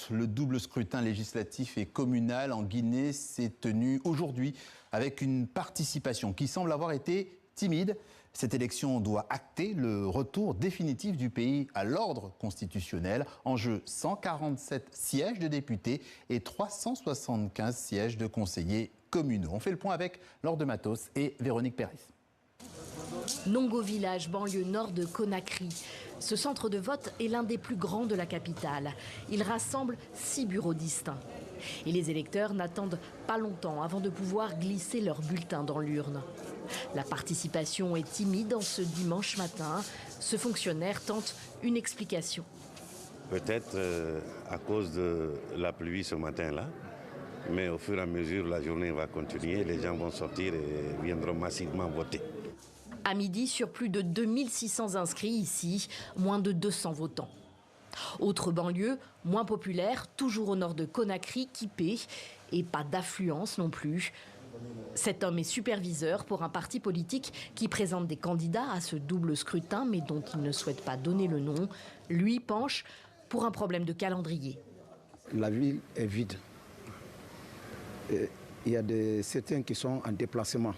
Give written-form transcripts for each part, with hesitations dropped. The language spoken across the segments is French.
vote. Le double scrutin législatif et communal en Guinée s'est tenu aujourd'hui avec une participation qui semble avoir été timide. Cette élection doit acter le retour définitif du pays à l'ordre constitutionnel. En jeu, 147 sièges de députés et 375 sièges de conseillers communaux. On fait le point avec Laure de Matos et Véronique Péris. Nongo village, banlieue nord de Conakry. Ce centre de vote est l'un des plus grands de la capitale. Il rassemble 6 bureaux distincts. Et les électeurs n'attendent pas longtemps avant de pouvoir glisser leur bulletin dans l'urne. La participation est timide en ce dimanche matin. Ce fonctionnaire tente une explication. Peut-être à cause de la pluie ce matin-là, mais au fur et à mesure, la journée va continuer. Les gens vont sortir et viendront massivement voter. À midi, sur plus de 2600 inscrits ici, moins de 200 votants. Autre banlieue, moins populaire, toujours au nord de Conakry, Kipé, et pas d'affluence non plus. Cet homme est superviseur pour un parti politique qui présente des candidats à ce double scrutin, mais dont il ne souhaite pas donner le nom. Lui penche pour un problème de calendrier. La ville est vide. Il y a certains qui sont en déplacement.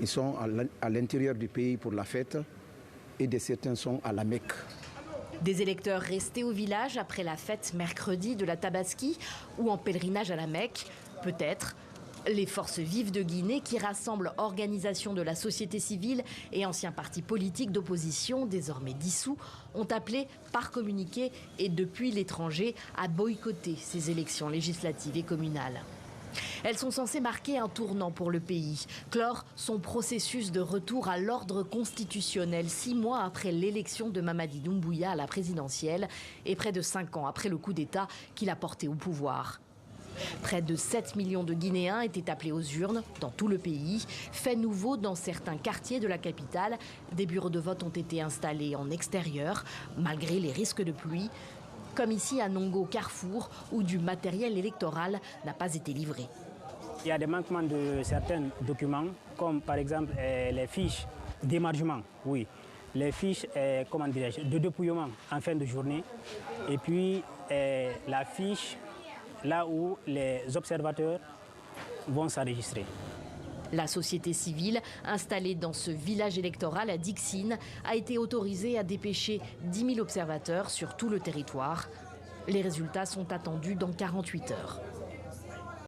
Ils sont à l'intérieur du pays pour la fête et certains sont à la Mecque. Des électeurs restés au village après la fête mercredi de la Tabaski ou en pèlerinage à la Mecque. Peut-être les forces vives de Guinée qui rassemblent organisations de la société civile et anciens partis politiques d'opposition désormais dissous ont appelé par communiqué et depuis l'étranger à boycotter ces élections législatives et communales. Elles sont censées marquer un tournant pour le pays, clore son processus de retour à l'ordre constitutionnel 6 mois après l'élection de Mamadi Doumbouya à la présidentielle et près de 5 ans après le coup d'État qu'il a porté au pouvoir. Près de 7 millions de Guinéens étaient appelés aux urnes dans tout le pays. Fait nouveau dans certains quartiers de la capitale, des bureaux de vote ont été installés en extérieur malgré les risques de pluie. Comme ici à Nongo Carrefour, où du matériel électoral n'a pas été livré. Il y a des manquements de certains documents, comme par exemple les fiches d'émargement, oui, les fiches de dépouillement en fin de journée, et puis la fiche là où les observateurs vont s'enregistrer. La société civile, installée dans ce village électoral à Dixine, a été autorisée à dépêcher 10 000 observateurs sur tout le territoire. Les résultats sont attendus dans 48 heures.